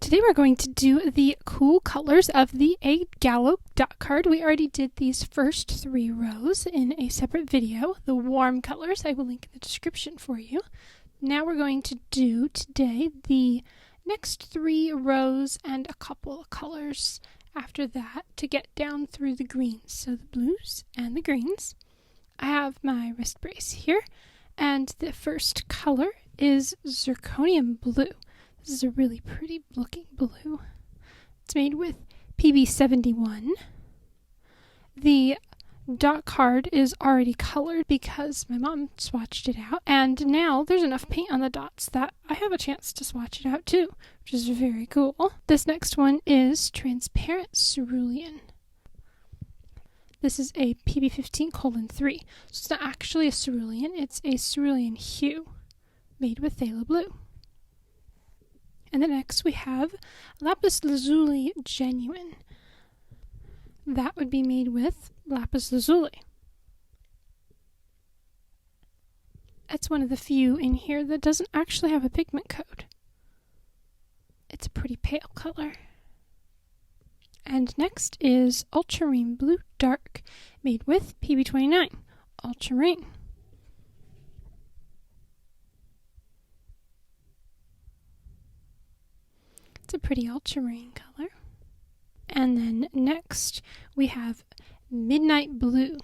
today we're going to do the cool colors of the A Gallo dot card. We already did these first 3 rows in a separate video. The warm colors I will link in the description for you. Now we're going to do today the next 3 rows and a couple of colors after that to get down through the greens. So the blues and the greens. I have my wrist brace here, and the first color is zirconium blue. This is a really pretty looking blue. It's made with PB71. The dot card is already colored because my mom swatched it out, and now there's enough paint on the dots that I have a chance to swatch it out too, which is very cool. This next one is transparent cerulean. This is a PB15:3, so it's not actually a cerulean, it's a cerulean hue made with phthalo blue. And then next we have lapis lazuli genuine. That would be made with lapis lazuli. It's one of the few in here that doesn't actually have a pigment code. It's a pretty pale color. And next is ultramarine blue dark, made with PB29, ultramarine. It's a pretty ultramarine color. And then next we have midnight blue.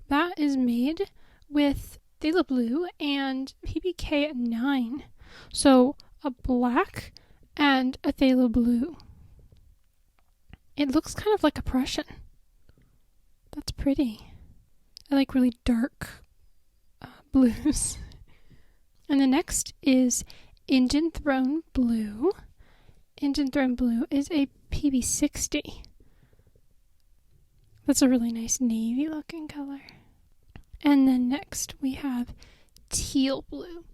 That is made with phthalo blue and PBK9. So a black and a phthalo blue. It looks kind of like a Prussian. That's pretty. I like really dark blues. And the next is Indian Throne blue. Indian Throne blue is a PB60. That's a really nice navy looking color. And then next we have teal blue.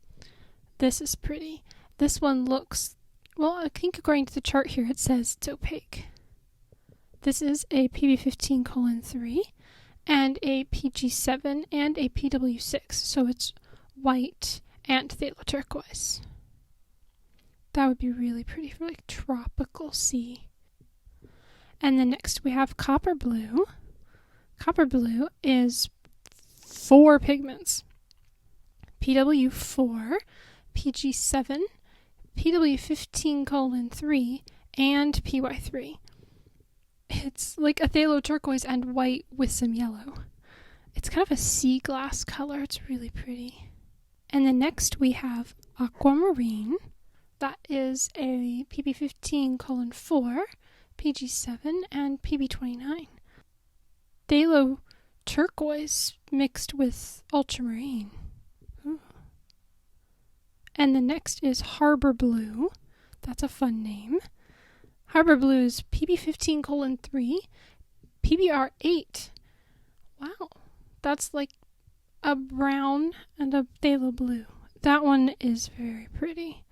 This is pretty. This one looks, well, I think according to the chart here it says it's opaque. This is a PB15:3 and a PG7 and a PW6, so it's white and phthalo turquoise. That would be really pretty for like tropical sea. And then next we have copper blue. Copper blue is 4 pigments. PW4, PG7, PW15:3, and PY3. It's like a phthalo turquoise and white with some yellow. It's kind of a sea glass color. It's really pretty. And then next we have aquamarine. That is a PB15:4, PG7, and PB29. Phthalo turquoise mixed with ultramarine. Ooh. And the next is Harbor Blue. That's a fun name. Harbor Blue is PB15:3, PBR8. Wow, that's like a brown and a phthalo blue. That one is very pretty.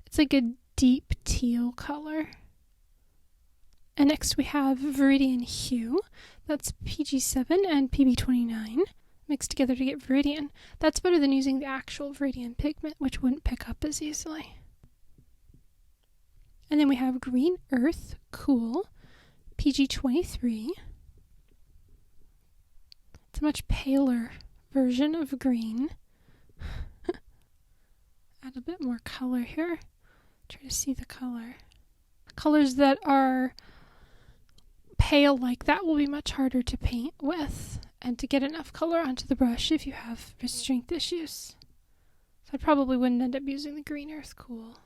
It's like a deep teal color. And next we have Viridian Hue. That's PG7 and PB29 mixed together to get Viridian. That's better than using the actual Viridian pigment, which wouldn't pick up as easily. And then we have Green Earth Cool, PG23. It's a much paler version of green. Add a bit more color here. Try to see the color. Colors that are pale like that will be much harder to paint with and to get enough color onto the brush if you have wrist strength issues. So I probably wouldn't end up using the Green Earth Cool.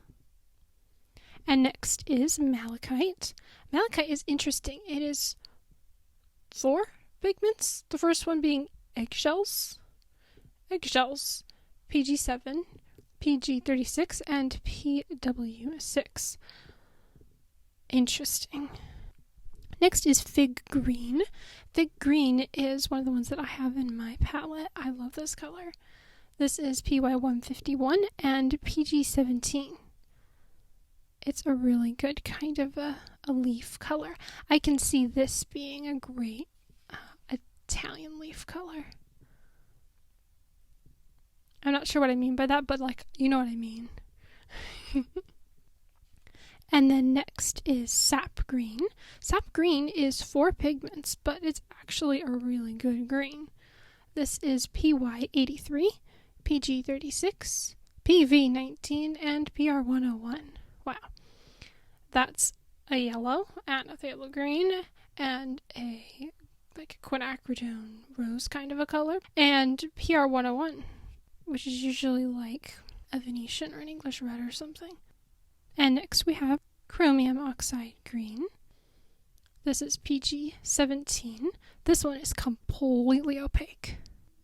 And next is malachite. Malachite is interesting. It is 4 pigments. The first one being eggshells. Eggshells, PG7, PG36, and PW6. Interesting. Next is Fig Green. Fig Green is one of the ones that I have in my palette. I love this color. This is PY151 and PG17. It's a really good kind of a leaf color. I can see this being a great Italian leaf color. I'm not sure what I mean by that, but like, you know what I mean. And then next is sap green. Sap green is 4 pigments, but it's actually a really good green. This is PY83, PG36, PV19, and PR101. Wow. That's a yellow and a phthalo green and a quinacridone rose kind of a color, and PR101, which is usually like a Venetian or an English red or something. And next we have chromium oxide green. This is PG17. This one is completely opaque.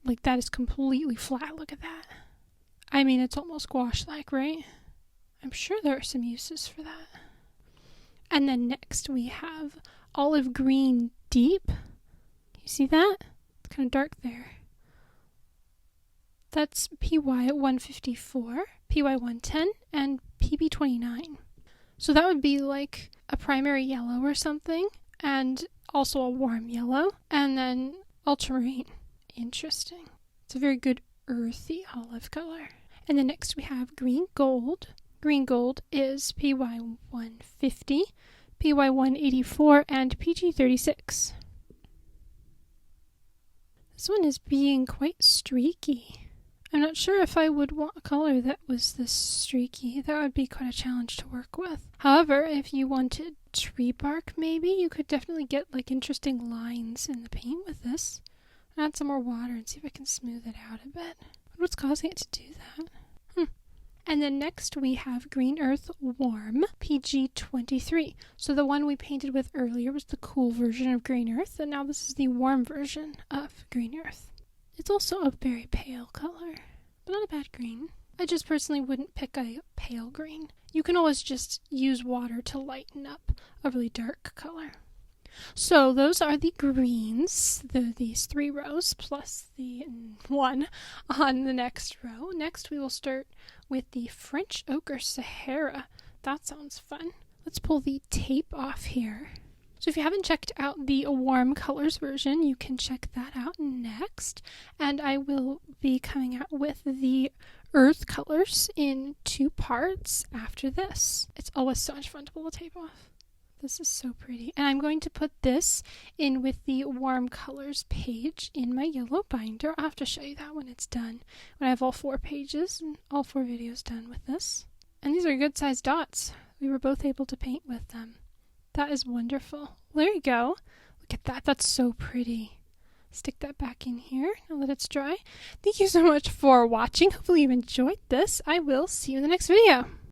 Like, that is completely flat. Look at that. I mean, it's almost gouache-like, right? I'm sure there are some uses for that. And then next we have olive green deep. You see that? It's kind of dark there. That's PY154, PY110, and PB29. So that would be like a primary yellow or something, and also a warm yellow, and then ultramarine. Interesting. It's a very good earthy olive color. And then next we have green gold. Green gold is PY150, PY184, and PG36. This one is being quite streaky. I'm not sure if I would want a color that was this streaky. That would be quite a challenge to work with. However, if you wanted tree bark, maybe, you could definitely get like interesting lines in the paint with this. Add some more water and see if I can smooth it out a bit. What's causing it to do that? And then next we have Green Earth Warm, PG23. So the one we painted with earlier was the cool version of Green Earth, and now this is the warm version of Green Earth. It's also a very pale color, but not a bad green. I just personally wouldn't pick a pale green. You can always just use water to lighten up a really dark color. So those are the greens, these 3 rows, plus the one on the next row. Next we will start with the French Ochre Sahara. That sounds fun. Let's pull the tape off here. So if you haven't checked out the warm colors version, you can check that out next. And I will be coming out with the earth colors in 2 parts after this. It's always so much fun to pull the tape off. This is so pretty. And I'm going to put this in with the warm colors page in my yellow binder. I'll have to show you that when it's done. When I have all 4 pages and all 4 videos done with this. And these are good sized dots. We were both able to paint with them. That is wonderful. There you go. Look at that. That's so pretty. Stick that back in here and let it dry. Thank you so much for watching. Hopefully you enjoyed this. I will see you in the next video.